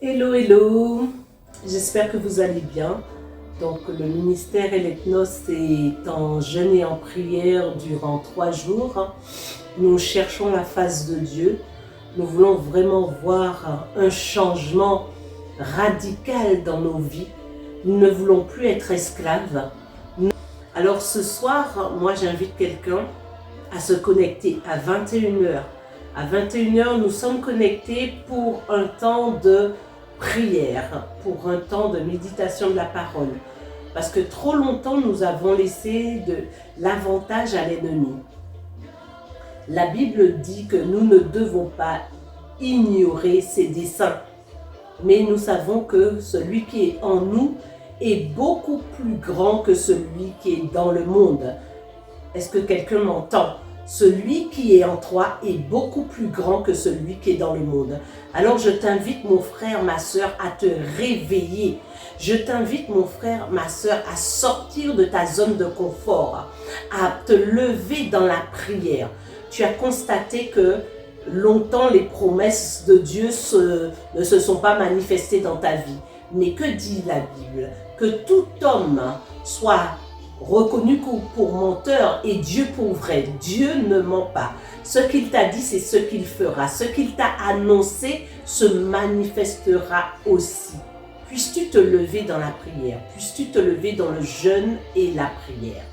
Hello, hello, j'espère que vous allez bien. Donc le ministère Elecnos est en jeûne et en prière durant 3 jours. Nous cherchons la face de Dieu. Nous voulons vraiment voir un changement radical dans nos vies. Nous ne voulons plus être esclaves. Alors ce soir, moi j'invite quelqu'un à se connecter à 21h. À 21h, nous sommes connectés pour un temps de prière, pour un temps de méditation de la parole. Parce que trop longtemps, nous avons laissé de l'avantage à l'ennemi. La Bible dit que nous ne devons pas ignorer ses desseins. Mais nous savons que celui qui est en nous est beaucoup plus grand que celui qui est dans le monde. Est-ce que quelqu'un m'entend? Celui qui est en toi est beaucoup plus grand que celui qui est dans le monde. Alors je t'invite, mon frère, ma soeur, à te réveiller. Je t'invite, mon frère, ma soeur, à sortir de ta zone de confort, à te lever dans la prière. Tu as constaté que longtemps les promesses de Dieu ne se sont pas manifestées dans ta vie. Mais que dit la Bible? Que tout homme soit reconnu pour menteur et Dieu pour vrai. Dieu ne ment pas. Ce qu'il t'a dit, c'est ce qu'il fera. Ce qu'il t'a annoncé se manifestera aussi. Puisses-tu te lever dans la prière? Puisses-tu te lever dans le jeûne et la prière?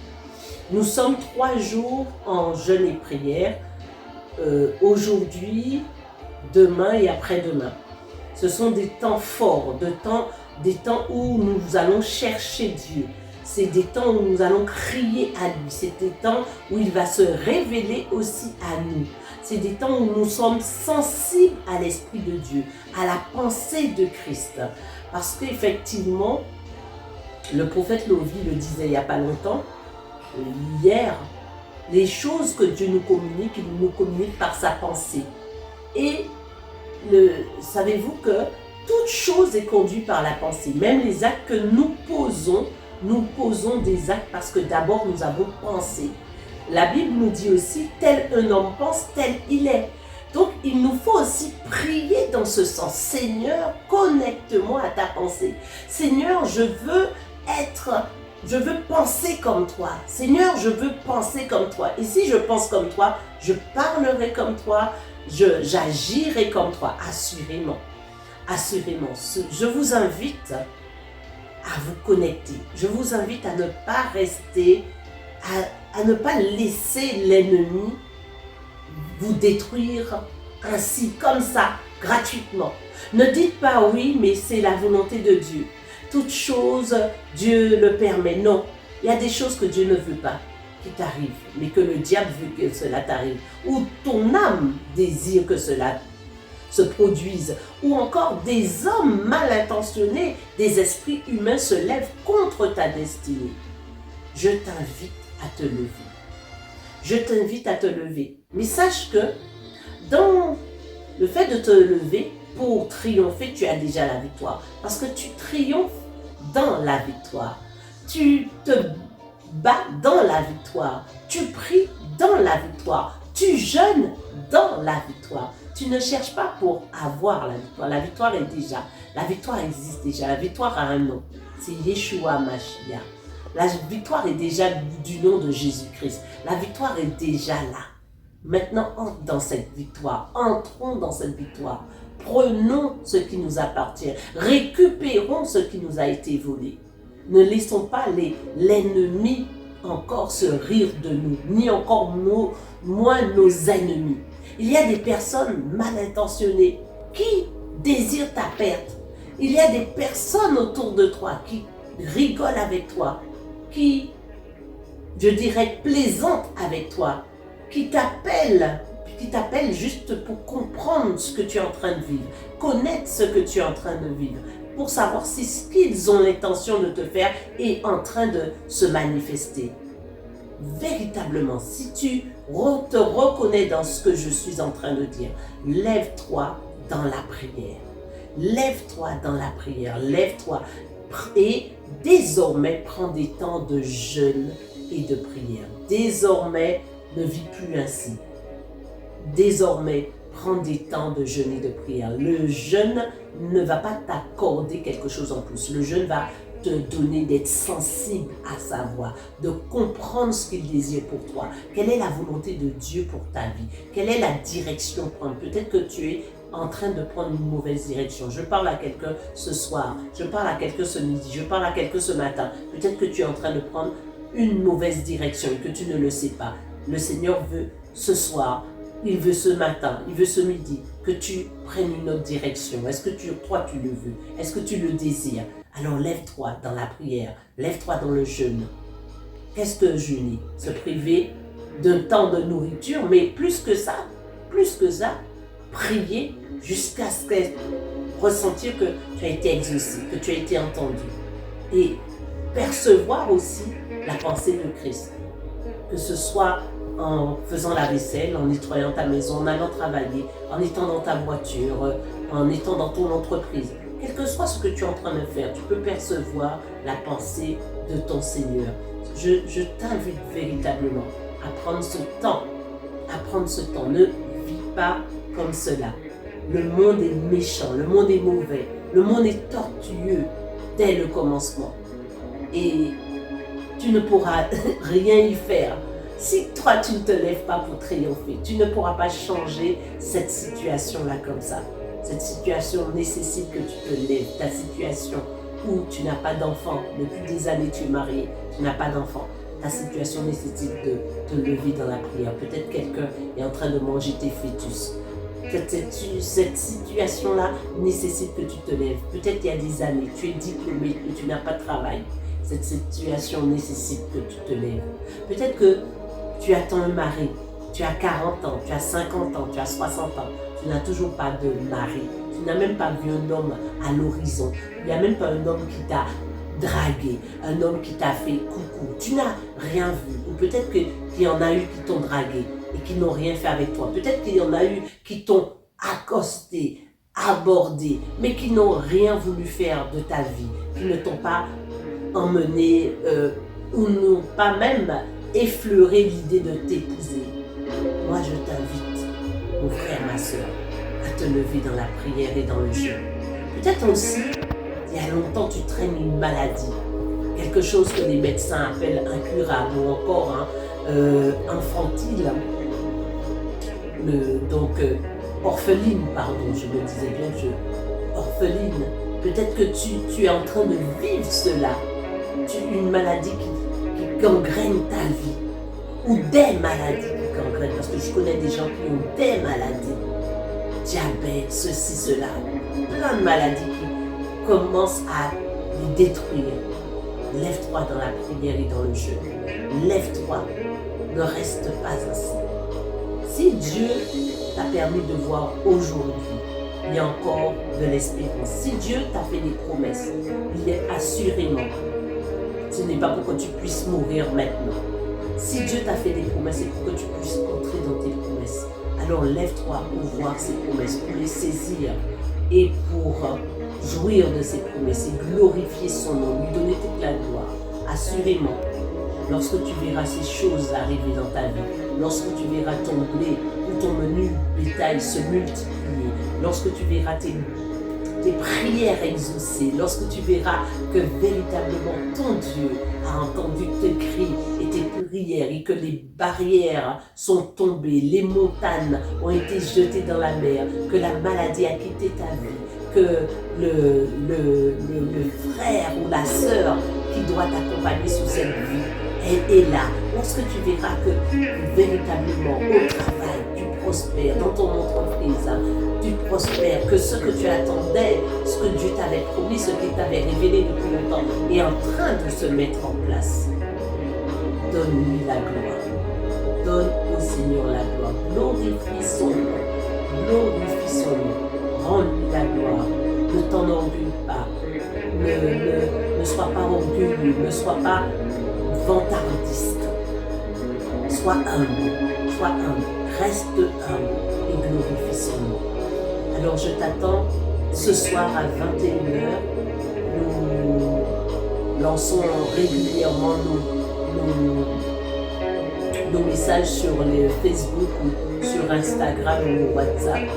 Nous sommes 3 jours en jeûne et prière. Aujourd'hui, demain et après-demain. Ce sont des temps forts, des temps où nous allons chercher Dieu. C'est des temps où nous allons crier à lui. C'est des temps où il va se révéler aussi à nous. C'est des temps où nous sommes sensibles à l'Esprit de Dieu, à la pensée de Christ. Parce qu'effectivement, le prophète Lovi le disait il n'y a pas longtemps, hier, les choses que Dieu nous communique, il nous communique par sa pensée. Et savez-vous que toute chose est conduite par la pensée. Même les actes que nous posons des actes parce que d'abord nous avons pensé. La Bible nous dit aussi, tel un homme pense, tel il est. Donc il nous faut aussi prier dans ce sens. Seigneur, connecte-moi à ta pensée. Seigneur, je veux penser comme toi. Seigneur, je veux penser comme toi. Et si je pense comme toi, je parlerai comme toi, j'agirai comme toi, assurément. Assurément. Je vous invite à vous connecter. Je vous invite à ne pas rester, à ne pas laisser l'ennemi vous détruire ainsi, comme ça, gratuitement. Ne dites pas oui, mais c'est la volonté de Dieu. Toute chose, Dieu le permet. Non, il y a des choses que Dieu ne veut pas qui t'arrivent, mais que le diable veut que cela t'arrive. Ou ton âme désire que cela se produisent, ou encore des hommes mal intentionnés, des esprits humains se lèvent contre ta destinée. Je t'invite à te lever. Je t'invite à te lever. Mais sache que dans le fait de te lever, pour triompher, tu as déjà la victoire. Parce que tu triomphes dans la victoire. Tu te bats dans la victoire. Tu pries dans la victoire. Tu jeûnes dans la victoire. Tu ne cherches pas pour avoir la victoire. La victoire est déjà. La victoire existe déjà. La victoire a un nom. C'est Yeshua Mashiach. La victoire est déjà du nom de Jésus-Christ. La victoire est déjà là. Maintenant, entre dans cette victoire. Entrons dans cette victoire. Prenons ce qui nous appartient. Récupérons ce qui nous a été volé. Ne laissons pas l'ennemi encore se rire de nous, ni encore moins nos ennemis. Il y a des personnes mal intentionnées qui désirent ta perte. Il y a des personnes autour de toi qui rigolent avec toi, qui, je dirais, plaisantent avec toi, qui t'appellent juste pour comprendre ce que tu es en train de vivre, connaître ce que tu es en train de vivre, pour savoir si ce qu'ils ont l'intention de te faire est en train de se manifester. Véritablement, si tu te reconnais dans ce que je suis en train de dire, lève-toi dans la prière. Lève-toi dans la prière, lève-toi et désormais prends des temps de jeûne et de prière. Désormais, ne vis plus ainsi. Désormais, prends des temps de jeûne et de prière. Le jeûne ne va pas t'accorder quelque chose en plus. Le jeûne va te donner d'être sensible à sa voix, de comprendre ce qu'il désire pour toi. Quelle est la volonté de Dieu pour ta vie? Quelle est la direction prendre? Peut-être que tu es en train de prendre une mauvaise direction. Je parle à quelqu'un ce soir, je parle à quelqu'un ce midi, je parle à quelqu'un ce matin. Peut-être que tu es en train de prendre une mauvaise direction et que tu ne le sais pas. Le Seigneur veut ce soir, il veut ce matin, il veut ce midi, que tu prennes une autre direction. Est-ce que toi tu le veux? Est-ce que tu le désires? Alors lève-toi dans la prière, lève-toi dans le jeûne. Qu'est-ce que jeûner? Se priver d'un temps de nourriture, mais plus que ça, prier jusqu'à ce que ressentir que tu as été exaucé, que tu as été entendu. Et percevoir aussi la pensée de Christ. Que ce soit en faisant la vaisselle, en nettoyant ta maison, en allant travailler, en étant dans ta voiture, en étant dans ton entreprise. Quel que soit ce que tu es en train de faire, tu peux percevoir la pensée de ton Seigneur. Je t'invite véritablement à prendre ce temps, Ne vis pas comme cela. Le monde est méchant, le monde est mauvais, le monde est tortueux dès le commencement. Et tu ne pourras rien y faire. Si toi, tu ne te lèves pas pour triompher, tu ne pourras pas changer cette situation-là comme ça. Cette situation nécessite que tu te lèves. Ta situation où tu n'as pas d'enfant, depuis des années tu es marié, tu n'as pas d'enfant. Ta situation nécessite de te lever dans la prière. Peut-être quelqu'un est en train de manger tes fœtus. Cette situation-là nécessite que tu te lèves. Peut-être il y a des années, tu es diplômé, que tu n'as pas de travail. Cette situation nécessite que tu te lèves. Peut-être que tu attends un mari, tu as 40 ans, tu as 50 ans, tu as 60 ans, tu n'as toujours pas de mari. Tu n'as même pas vu un homme à l'horizon. Il n'y a même pas un homme qui t'a dragué, un homme qui t'a fait coucou. Tu n'as rien vu. Ou peut-être qu'il y en a eu qui t'ont dragué et qui n'ont rien fait avec toi. Peut-être qu'il y en a eu qui t'ont accosté, abordé, mais qui n'ont rien voulu faire de ta vie, qui ne t'ont pas emmené ou n'ont pas même effleuré l'idée de t'épouser. Moi, je t'invite, mon frère, ma soeur, à te lever dans la prière et dans le jeûne. Peut-être aussi, il y a longtemps, tu traînes une maladie, quelque chose que les médecins appellent incurable ou encore infantile. Orpheline, pardon, je me disais bien orpheline. Peut-être que tu es en train de vivre cela. Une maladie qui gangrène ta vie. Ou des maladies qui gangrènent. Parce que je connais des gens qui ont des maladies. Diabète, ceci, cela. Plein de maladies qui commencent à les détruire. Lève-toi dans la prière et dans le jeûne. Lève-toi. Ne reste pas ainsi. Si Dieu t'a permis de voir aujourd'hui, il y a encore de l'espérance. Si Dieu t'a fait des promesses, il est assurément, ce n'est pas pour que tu puisses mourir maintenant. Si Dieu t'a fait des promesses, c'est pour que tu puisses entrer dans tes promesses. Alors lève-toi pour voir ces promesses, pour les saisir et pour jouir de ces promesses et glorifier son nom, lui donner toute la gloire. Assurément, lorsque tu verras ces choses arriver dans ta vie, lorsque tu verras ton blé ou ton menu bétail se multiplier, lorsque tu verras tes prières exaucées, lorsque tu verras que véritablement ton Dieu a entendu tes cris et tes prières et que les barrières sont tombées, les montagnes ont été jetées dans la mer, que la maladie a quitté ta vie, que le frère ou la sœur qui doit t'accompagner sur cette vie est là. Lorsque tu verras que véritablement au travail tu prospères, dans ton entreprise tu prospères, que ce que tu attendais, ce que Dieu t'avait promis, ce qu'il t'avait révélé depuis longtemps est en train de se mettre en place. Donne-lui la gloire. Donne au Seigneur la gloire. Glorifie son nom. Glorifie son nom. Rends-lui la gloire. Ne t'enorgueille pas. Ne sois pas orgueilleux. Ne sois pas vantardiste. Sois humble. Sois humble. Reste humble et glorifie son nom. Alors je t'attends ce soir à 21h. Nous lançons régulièrement nos messages sur les Facebook ou sur Instagram ou WhatsApp.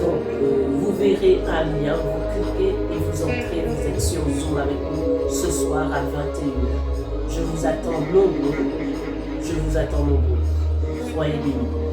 Donc, vous verrez un lien, vous cliquez et vous entrez, vous êtes sur Zoom avec nous ce soir à 21h. Je vous attends nombreux. Je vous attends nombreux. Soyez bénis.